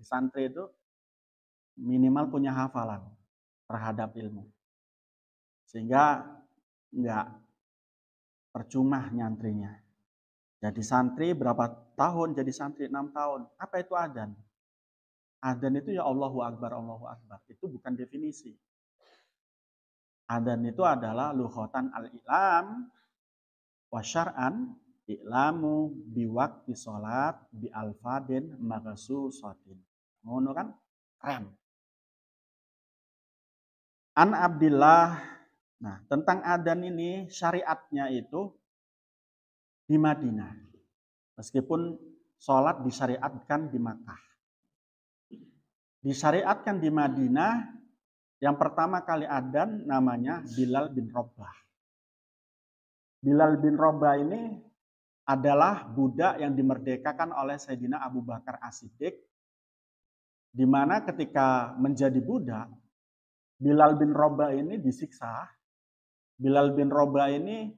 Jadi santri itu minimal punya hafalan terhadap ilmu. Sehingga nggak percuma nyantrinya. Jadi santri berapa tahun? Jadi santri 6 tahun. Apa itu adzan? Adzan itu ya Allahu Akbar, Allahu Akbar. Itu bukan definisi. Adzan itu adalah lughatan al-ilam wa syar'an i'lamu biwakti sholat bi alfadin maghsusatin. Ngono kan? Keren. An Abdillah. Nah, tentang adzan ini syariatnya itu di Madinah. Meskipun sholat disyariatkan di Makkah. Disyariatkan di Madinah, yang pertama kali adzan namanya Bilal bin Rabah. Bilal bin Rabah ini adalah budak yang dimerdekakan oleh Sayyidina Abu Bakar As-Siddiq, di mana ketika menjadi budak, Bilal bin Rabah ini disiksa. Bilal bin Rabah ini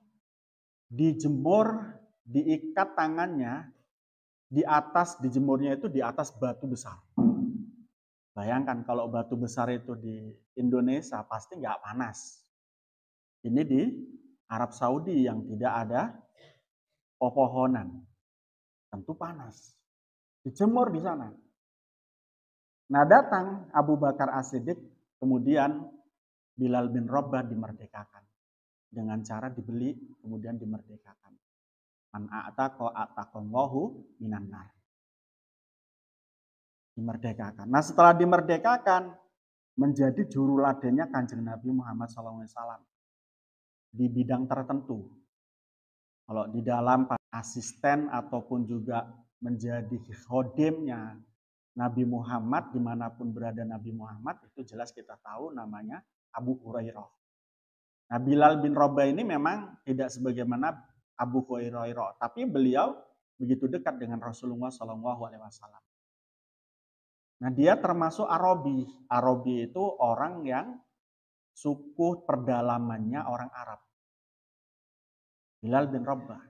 dijemur, diikat tangannya di atas, dijemurnya itu di atas batu besar. Bayangkan kalau batu besar itu di Indonesia pasti nggak panas. Ini di Arab Saudi yang tidak ada pepohonan, tentu panas. Dijemur di sana. Nah, datang Abu Bakar As-Siddiq, kemudian Bilal bin Rabah dimerdekakan dengan cara dibeli, kemudian dimerdekakan. Man a'taqa a'taqallahu minan nar. Dimerdekakan. Nah, setelah dimerdekakan menjadi juruladennya Kanjeng Nabi Muhammad SAW di bidang tertentu. Kalau di dalam asisten ataupun juga menjadi khodimnya Nabi Muhammad, dimanapun berada Nabi Muhammad, itu jelas kita tahu namanya Abu Hurairah. Nah, Bilal bin Rabah ini memang tidak sebagaimana Abu Hurairah, tapi beliau begitu dekat dengan Rasulullah SAW. Nah, dia termasuk Arabi. Arabi itu orang yang suku perdalamannya orang Arab. Bilal bin Rabah.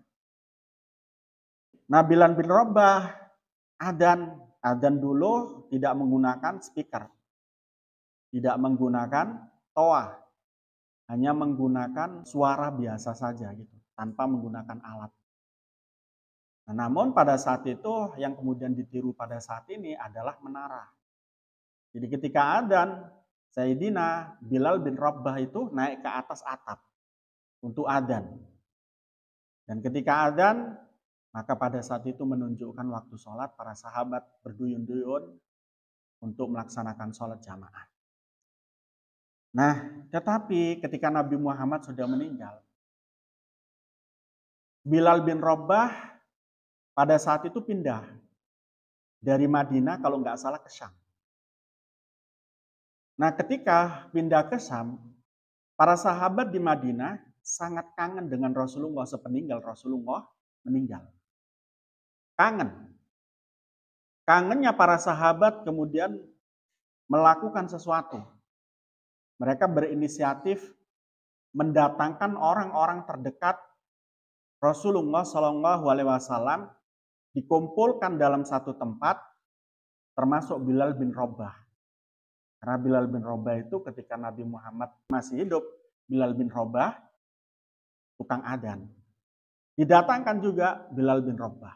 Nah, Bilal bin Rabah adzan dulu tidak menggunakan speaker. Tidak menggunakan toa. Hanya menggunakan suara biasa saja gitu, tanpa menggunakan alat. Nah, namun pada saat itu yang kemudian ditiru pada saat ini adalah menara. Jadi ketika adzan, Sayyidina Bilal bin Rabah itu naik ke atas atap untuk adzan. Dan ketika adzan, maka pada saat itu menunjukkan waktu sholat, para sahabat berduyun-duyun untuk melaksanakan sholat jamaah. Nah, tetapi ketika Nabi Muhammad sudah meninggal, Bilal bin Rabah pada saat itu pindah dari Madinah kalau nggak salah ke Syam. Nah, ketika pindah ke Syam, para sahabat di Madinah sangat kangen dengan Rasulullah sepeninggal Rasulullah meninggal. Kangen. Kangennya para sahabat kemudian melakukan sesuatu. Mereka berinisiatif mendatangkan orang-orang terdekat Rasulullah SAW dikumpulkan dalam satu tempat, termasuk Bilal bin Rabah. Karena Bilal bin Rabah itu ketika Nabi Muhammad masih hidup, Bilal bin Rabah tukang adzan. Didatangkan juga Bilal bin Rabah.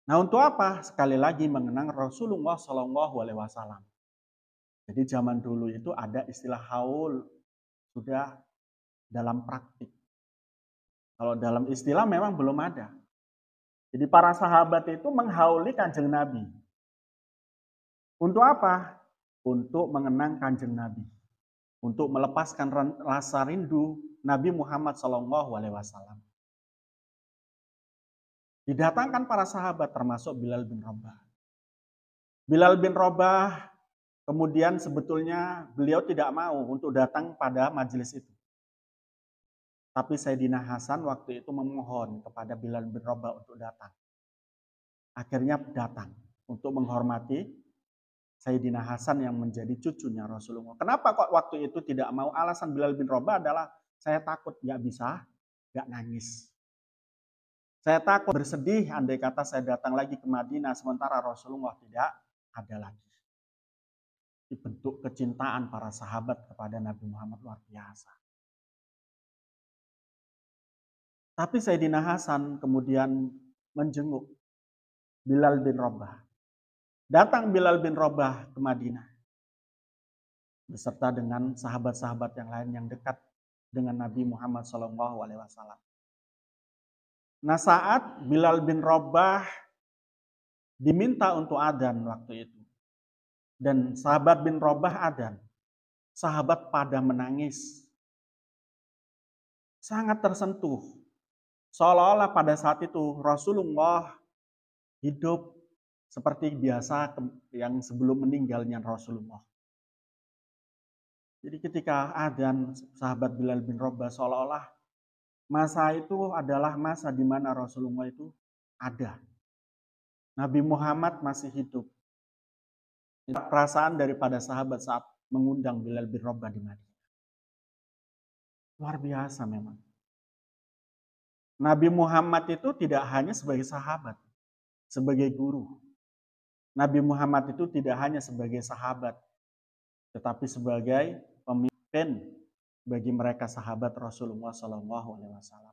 Nah, untuk apa? Sekali lagi mengenang Rasulullah SAW. Jadi zaman dulu itu ada istilah haul, sudah dalam praktik. Kalau dalam istilah memang belum ada. Jadi para sahabat itu menghauli Kanjeng Nabi. Untuk apa? Untuk mengenang Kanjeng Nabi. Untuk melepaskan rasa rindu Nabi Muhammad SAW. Didatangkan para sahabat termasuk Bilal bin Rabah. Bilal bin Rabah kemudian sebetulnya beliau tidak mau untuk datang pada majelis itu. Tapi Sayyidina Hasan waktu itu memohon kepada Bilal bin Rabah untuk datang. Akhirnya datang untuk menghormati Sayyidina Hasan yang menjadi cucunya Rasulullah. Kenapa kok waktu itu tidak mau? Alasan Bilal bin Rabah adalah saya takut nggak bisa, nggak nangis. Saya takut bersedih andai kata saya datang lagi ke Madinah sementara Rasulullah tidak ada lagi. Bentuk kecintaan para sahabat kepada Nabi Muhammad luar biasa. Tapi Sayyidina Hasan kemudian menjenguk Bilal bin Rabah. Datang Bilal bin Rabah ke Madinah beserta dengan sahabat-sahabat yang lain yang dekat dengan Nabi Muhammad SAW. Nah, saat Bilal bin Rabah diminta untuk adzan waktu itu, dan sahabat bin Rabah adzan, sahabat pada menangis, sangat tersentuh. Seolah-olah pada saat itu Rasulullah hidup seperti biasa yang sebelum meninggalnya Rasulullah. Jadi ketika adzan sahabat Bilal bin Rabah, seolah-olah masa itu adalah masa di mana Rasulullah itu ada. Nabi Muhammad masih hidup. Perasaan daripada sahabat saat mengundang Bilal bin Rabah di Madinah. Luar biasa memang. Nabi Muhammad itu tidak hanya sebagai sahabat, sebagai guru. Nabi Muhammad itu tidak hanya sebagai sahabat, tetapi sebagai pemimpin bagi mereka sahabat Rasulullah SAW.